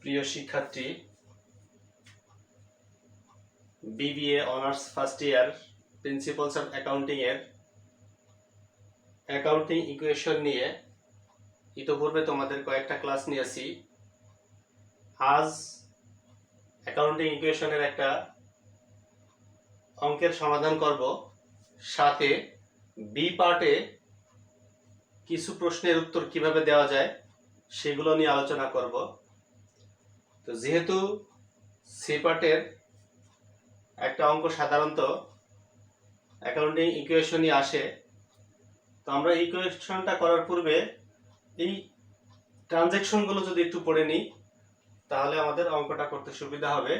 প্রিয় শিক্ষার্থী, BBA honours first year principles of accounting এর অ্যাকাউন্টিং ইকুয়েশন নিয়ে ইতোপূর্বে তোমাদের কয়েকটা ক্লাস নিয়েছি। আজ অ্যাকাউন্টিং ইকুয়েশনের একটা অঙ্কের সমাধান করব, সাথে বি পার্টে কিছু প্রশ্নের উত্তর কিভাবে দেওয়া যায় সেগুলো নিয়ে আলোচনা করব। তো যেহেতু সি পার্টের একটা অঙ্ক সাধারণত অ্যাকাউন্টিং ইকুয়েশনই আসে, তো আমরা ইকুয়েশনটা করার পূর্বে এই ট্রানজ্যাকশনগুলো যদি একটু পড়ে নিই তাহলে আমাদের অঙ্কটা করতে সুবিধা হবে।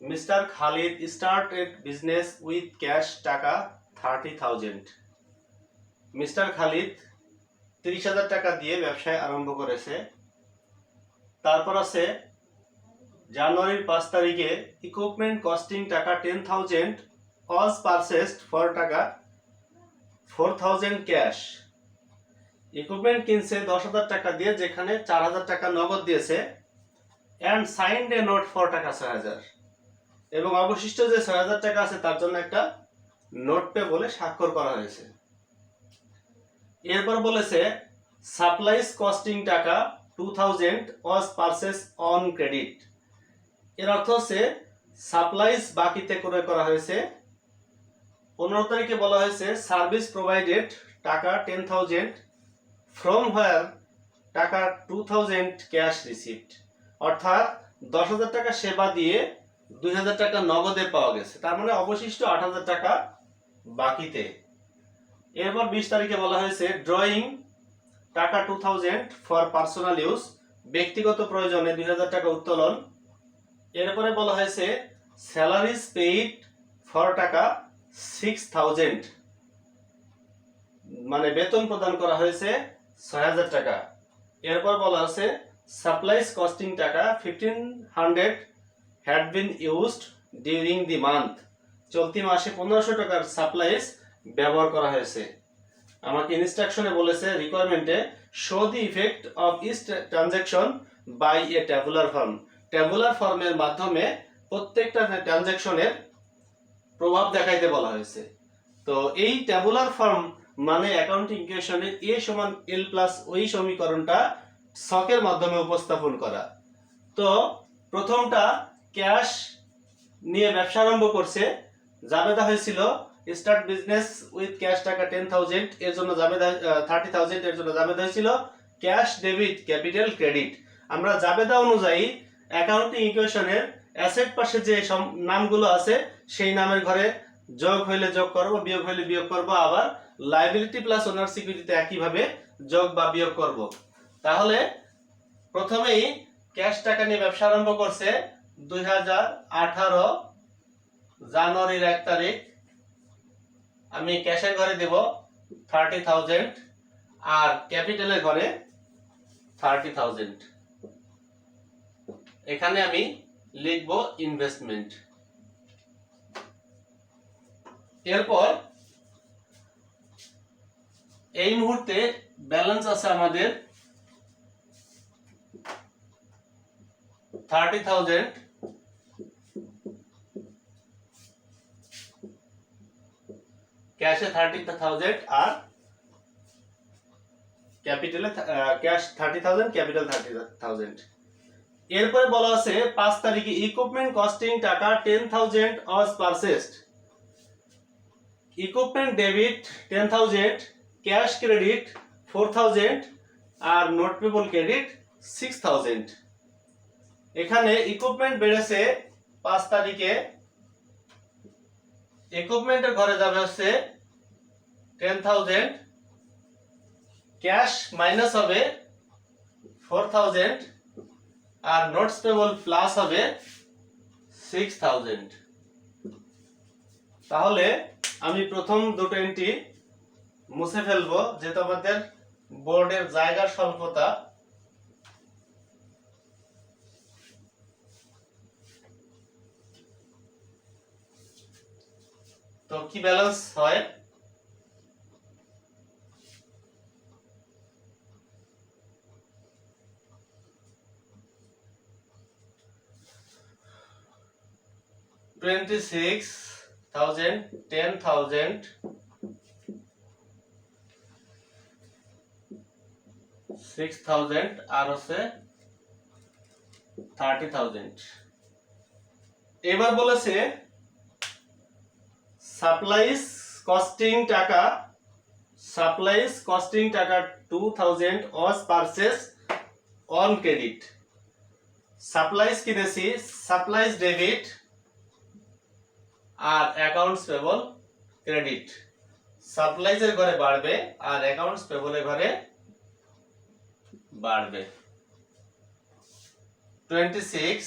Mister Khalid started business with cash টাকা 30,000। মিস্টার খালিদ 30,000 টাকা দিয়ে ব্যবসায় আরম্ভ করেছে। তারপর আছে জানুয়ারির 5 তারিখে ইকুইপমেন্ট কস্টিং টাকা 10,000 was purchased for টাকা 4,000 ক্যাশ। ইকুইপমেন্ট কিনছে 10,000 টাকা দিয়ে, যেখানে 4,000 টাকা নগদ দিয়েছে, and signed a note for টাকা 6,000, এবং অবশিষ্ট যে 6,000 টাকা আছে তার জন্য একটা নোট পে বলে স্বাক্ষর করা হয়েছে। এরপর বলেছে সাপ্লাইজ কস্টিং টাকা 2,000 was purchased on credit। এর অর্থ হচ্ছে সাপ্লাইজ বাকিতে ক্রয় করা হয়েছে। 15 তারিখে বলা হয়েছে সার্ভিস প্রোভাইডেড টাকা 10,000 ফ্রম হোয়ার টাকা 2,000 ক্যাশ রিসিভড, অর্থাৎ 10,000 টাকা সেবা দিয়ে 2,000 টাকা নগদে পাওয়া গেছে, তার মানে অবশিষ্ট 8,000 টাকা বাকিতে। এরপর 20 তারিখে বলা হয়েছে ড্রয়িং টাকা 2,000 ফর পার্সোনাল ইউজ, ব্যক্তিগত প্রয়োজনে 2,000 টাকা উত্তোলন। এরপরে বলা হয়েছে স্যালারিজ পেইড ফর টাকা 6,000, মানে বেতন প্রদান করা হয়েছে 6,000 টাকা। এরপর বলা আছে সাপ্লাইজ কস্টিং টাকা 1,500 had been used during the month, চলতি মাসে 1,500 টাকার সাপ্লাইজ ব্যবহার করা হয়েছে। আমাকে ইনস্ট্রাকশনে বলেছে রিকোয়ারমেন্টে show the effect of each transaction by a tabular form, tabular ফর্মের মাধ্যমে প্রত্যেকটা ট্রানজ্যাকশনের প্রভাব দেখাইতে বলা হয়েছে। তো এই ট্যাবুলার ফর্ম মানে অ্যাকাউন্টিং ইকুয়েশনে এ সমান এল প্লাস ওই সমীকরণটা ছকের মাধ্যমে উপস্থাপন করা। তো প্রথমটা ক্যাশ নিয়ে ব্যবসা আরম্ভ করছে, জাবেদা হয়েছিল স্টার্ট বিজনেস উইথ ক্যাশ টাকা 10,000, এর জন্য জাবেদা 30,000, এর জন্য জাবেদা হয়েছিল ক্যাশ ডেবিট ক্যাপিটাল ক্রেডিট। আমরা জাবেদা অনুযায়ী অ্যাকাউন্টিং ইকুয়েশনের অ্যাসেট পাশে যে নামগুলো আছে সেই নামের ঘরে যোগ হইলে যোগ করব, বিয়োগ হইলে বিয়োগ করব, আবার লায়াবিলিটি প্লাস ওনার সিকিউরিটিতে একইভাবে যোগ বা বিয়োগ করব। তাহলে প্রথমেই ক্যাশ টাকা নিয়ে ব্যবসা আরম্ভ করছে 2018 জানুয়ারির 1 তারিখ। আমি ক্যাশের ঘরে দেব 30,000 আর ক্যাপিটালের ঘরে 30,000। এখানে আমি লিখব ইনভেস্টমেন্ট। এরপর এই মুহূর্তে ব্যালেন্স আছে আমাদের 30,000, ক্যাশে 30,000 আর ক্যাপিটালে ক্যাশ 30,000, ক্যাপিটাল 30,000। এরপরে বলা আছে 5 তারিখে ইকুইপমেন্ট কস্টিং টাকা 10,000 was purchased, equipment debit 10,000, cash credit 4,000 আর নোট পেবল ক্রেডিট 6,000। এখানে ইকুইপমেন্ট বেড়েছে 5 তারিখে, ইকুইপমেন্টের ঘরে যাবে হচ্ছে 10,000, ক্যাশ মাইনাস হবে 4,000 আর নোটস পেবল প্লাস হবে 6,000। তাহলে আমি প্রথম দুটো এন্ট্রি মুছে ফেলবো, যেহেতু আমাদের বোর্ডের জায়গার স্বল্পতা। তো কি ব্যালেন্স হয়, 26,000, 10,000, 6,000 আর হচ্ছে 30,000। এবার বলেছে সাপ্লাইস কস্টিং টাকা 2,000 was purchased on credit। Supplies কিনেছি, সাপ্লাইস ডেবিট আর অ্যাকাউন্টস পেবল ক্রেডিট। সাপ্লাইজের ঘরে বাড়বে আর অ্যাকাউন্টস পেবলের ঘরে বাড়বে। 26,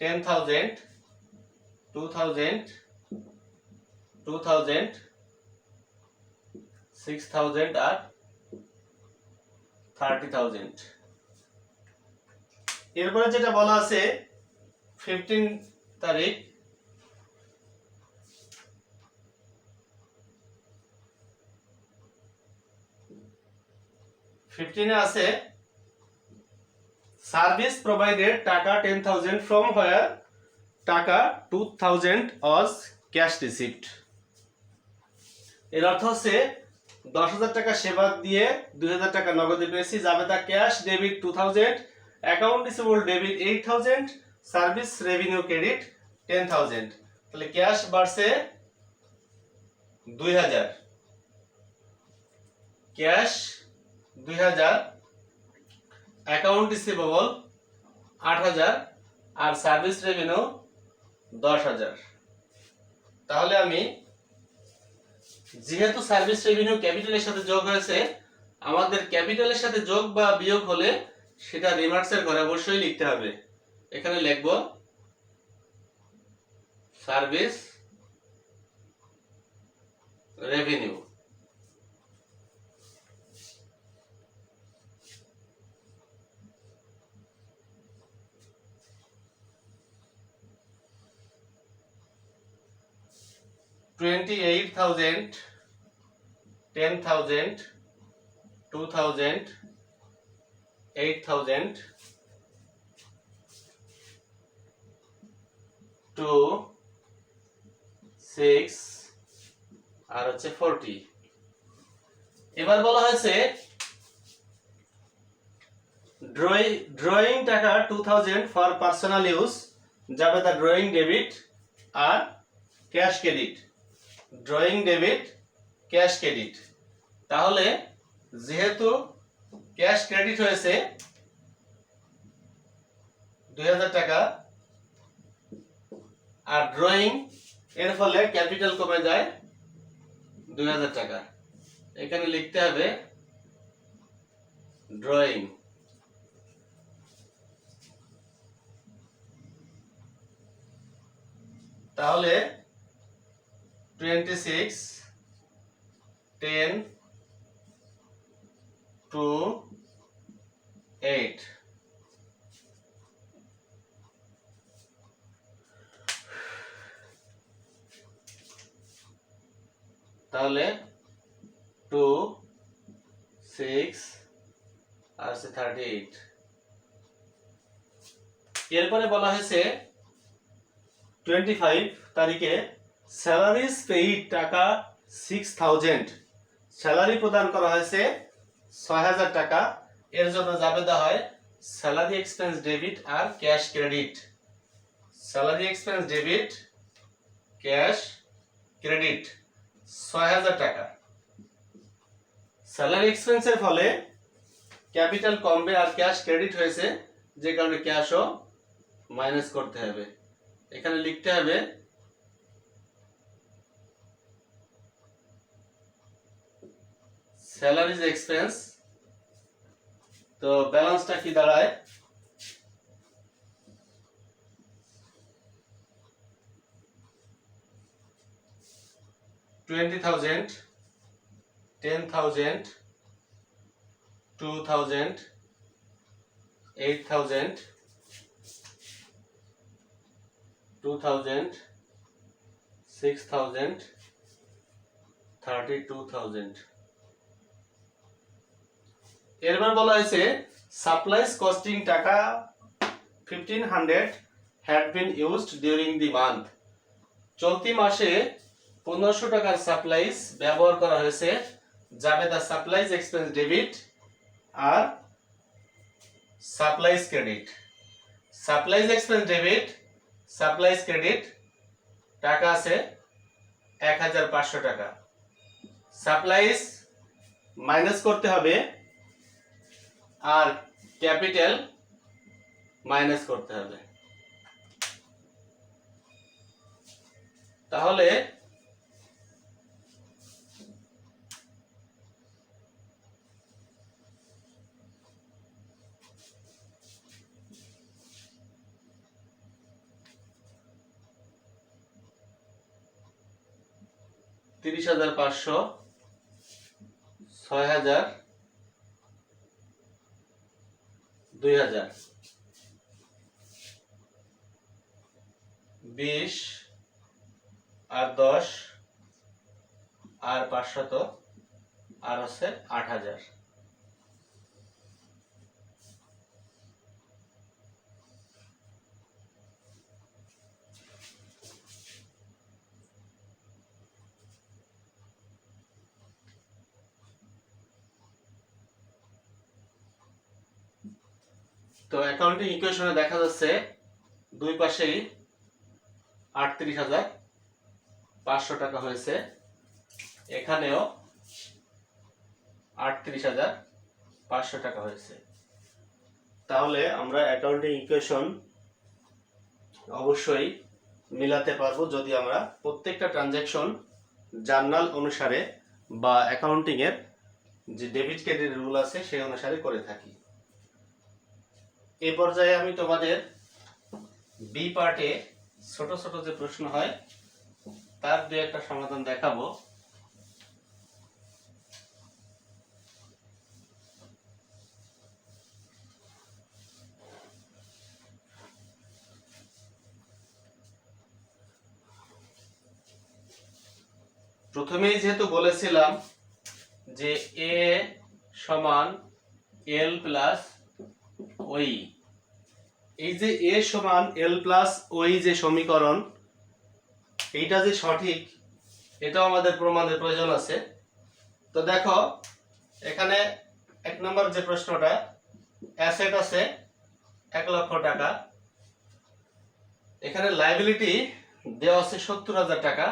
10,000, 2,000, 2,000, 6,000 আর 30,000। এরপরে যেটা বলা আছে 15 তারিখ, আছে সার্ভিস প্রোভাইডেড টাকা 10,000 ফ্রম হোয়ার টাকা 2,000 ওয়াজ ক্যাশ রিসিভড। এর অর্থ হচ্ছে 10,000 টাকা সেবা দিয়ে 2,000 টাকা নগদে পেয়েছি। যাবে তা cash debit 2,000, account receivable debit 8,000, service revenue credit 10,000। তাহলে ক্যাশ বাড়ছে 2,000, ক্যাশ 2,000, অ্যাকাউন্ট রিসিভেবল 8,000 আর সার্ভিস রেভিনিউ 10,000। তাহলে আমি যেহেতু সার্ভিস রেভিনিউ ক্যাপিটালের সাথে যোগ হয়েছে, আমাদের ক্যাপিটালের সাথে যোগ বা বিয়োগ হলে সেটা রিমার্কসের ঘরে অবশ্যই লিখতে হবে। এখানে লিখব সার্ভিস রেভিনিউ। $28,000, 10,000, 2,000, 8,000, 2, 6 আর হচ্ছে 40। এবার বলা হয়েছে ড্রয়িং টাকা 2,000 ফর পার্সোনাল ইউজ, যাবে তা ড্রয়িং ডেবিট আর cash credit. Drawing debit, cash credit. তাহলে যেহেতু ক্যাশ ক্রেডিট হয়েছে 2,000 টাকা আর ড্রয়িং, এর ফলে ক্যাপিটাল কমে যায় 2,000 টাকা। এখানে লিখতে হবে ড্রয়িং। তাহলে 26, 10, 2, 8। তাহলে 2, 6 আর 38। এরপরে বলা হয়েছে 25 তারিখে স্যালারিজ পেইড টাকা 6,000, স্যালারি প্রদান করা হয়েছে 6,000 টাকা। এর জন্য জাবেদা হয় স্যালারি এক্সপেন্স ডেবিট আর cash credit. Salary expense debit, cash credit 6,000 টাকা। স্যালারি এক্সপেন্সের ফলে ক্যাপিটাল কমবে আর ক্যাশ ক্রেডিট হয়েছে, যে কারণে ক্যাশও মাইনাস করতে হবে। এখানে লিখতে হবে স্যালারিজ এক্সপেন্স। তো ব্যালেন্সটা কি দাঁড়ায়? $20,000, 10,000, 2,000, 8,000, 2,000, 6,000, 32,000। এরপর বলা হয়েছে সাপ্লাইস কস্টিং টাকা 1,500 had been used during the month. চলতি মাসে 1500 টাকার সাপ্লাইজ ব্যবহার করা হয়েছে, যাবে দ্য সাপ্লাইজ এক্সপেন্স ডেবিট আর supplies credit. Supplies expense debit, supplies credit টাকা আছে 1500 টাকা। সাপ্লাইজ মাইনাস করতে হবে আর ক্যাপিটাল মাইনাস করতে হবে। তাহলে $30,500, 6,000, 2,000, 20 আর 10 আর 500 আর আছে 8,000। তো অ্যাকাউন্টিং ইকুয়েশনে দেখা যাচ্ছে দুই পাশেই 38,500 টাকা হয়েছে, এখানেও 38,500 টাকা হয়েছে। তাহলে আমরা অ্যাকাউন্টিং ইকুয়েশন অবশ্যই মিলাতে পারবো যদি আমরা প্রত্যেকটা ট্রানজ্যাকশন জার্নাল অনুসারে বা অ্যাকাউন্টিং এর যে ডেবিট ক্রেডিট রুল আছে সেই অনুসারে করে থাকি। এই পর্যায়ে আমি তোমাদের বি পার্টে ছোট ছোট যে প্রশ্ন হয় তার দুই একটা সমাধান দেখাবো। প্রথমেই যেহেতু বলেছিলাম যে এ সমান এল প্লাস ওই, এই যে এ সমান এল প্লাস ওই যে সমীকরণ, এইটা যে সঠিক এটাও আমাদের প্রমাণের প্রয়োজন আছে। তো দেখো এখানে এক নম্বর যে প্রশ্নটা, অ্যাসেট আছে 1 লক্ষ টাকা, এখানে লায়াবিলিটি দেওয়া আছে 70,000 টাকা,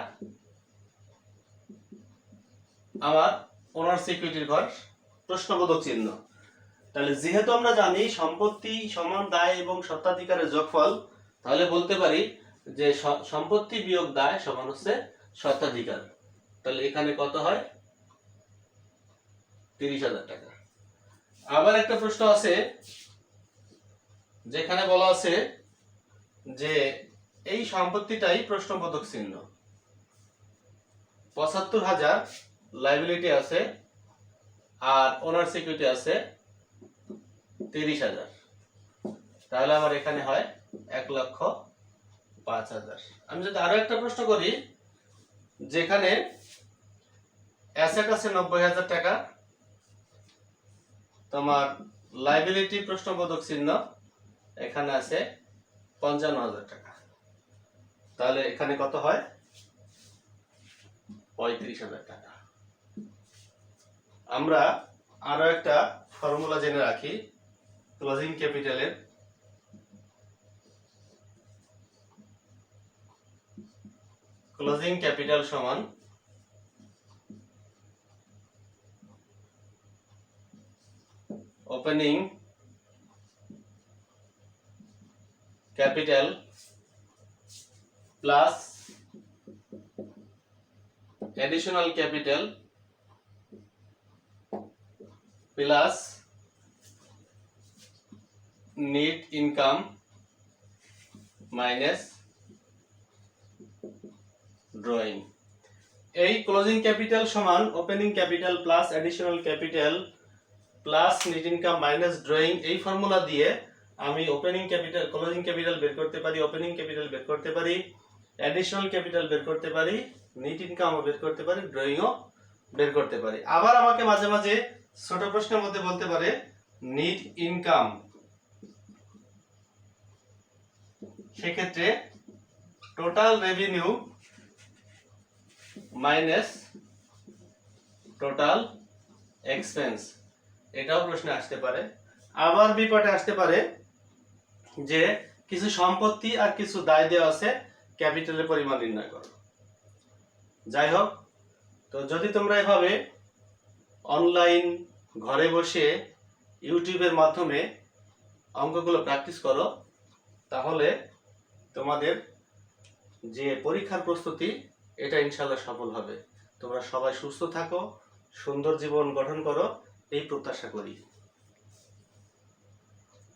আমার ওনার সিকিউরিটির ঘর প্রশ্নবোধক চিহ্ন। তাহলে যেহেতু আমরা জানি সম্পত্তি সমান দায় এবং স্বত্বাধিকারের যোগফল, তাহলে বলতে পারি যে সম্পত্তি বিয়োগ দায় সমান হচ্ছে স্বত্বাধিকার। তাহলে এখানে কত হয়? 30,000 টাকা। আবার একটা প্রশ্ন আছে যেখানে বলা আছে যে এই সম্পত্তিটাই প্রশ্নবোধক চিহ্ন, 75,000 লায়াবিলিটি আছে আর ওনার সিকিউরিটি আছে 30,000। তাহলে আমার এখানে হয় 1,05,000। আমি যদি আরো একটা প্রশ্ন করি যেখানে অ্যাসেট আছে 90,000 টাকা, তোমার লায়াবিলিটি প্রশ্নবোধক চিহ্ন, এখানে আছে 55,000 টাকা। তাহলে এখানে কত হয়? 35,000 টাকা। আমরা আরো একটা ফর্মুলা জেনে রাখি ক্লোজিং ক্যাপিটালের। ক্লোজিং ক্যাপিটাল সমান opening capital plus additional capital plus net income minus drawing। এই ক্লোজিং ক্যাপিটাল সমান opening capital plus additional capital plus net income minus drawing, এই ফর্মুলা দিয়ে আমি ওপেনিং ক্যাপিটাল ক্লোজিং ক্যাপিটাল বের করতে পারি, ওপেনিং ক্যাপিটাল বের করতে পারি, অ্যাডিশনাল ক্যাপিটাল বের করতে পারি, নেট ইনকামও বের করতে পারি, ড্রয়িংও বের করতে পারি। আবার আমাকে মাঝে মাঝে ছোট প্রশ্নের মধ্যে বলতে পারে নেট ইনকাম সেক্ষেত্রে total revenue minus total expense, এটাও প্রশ্নে আসতে পারে। আবার বিপাটে আসতে পারে যে কিছু সম্পত্তি আর কিছু দায় দেওয়া আছে, ক্যাপিটালের পরিমাণ নির্ণয় করো। যাই হোক, তো যদি তোমরা এভাবে অনলাইন ঘরে বসে ইউটিউবের মাধ্যমে অঙ্কগুলো প্র্যাকটিস করো, তাহলে তোমাদের যে পরীক্ষার প্রস্তুতি এটা ইনশাল্লাহ সফল হবে। তোমরা সবাই সুস্থ থাকো, সুন্দর জীবন গঠন করো, এই প্রত্যাশা করি।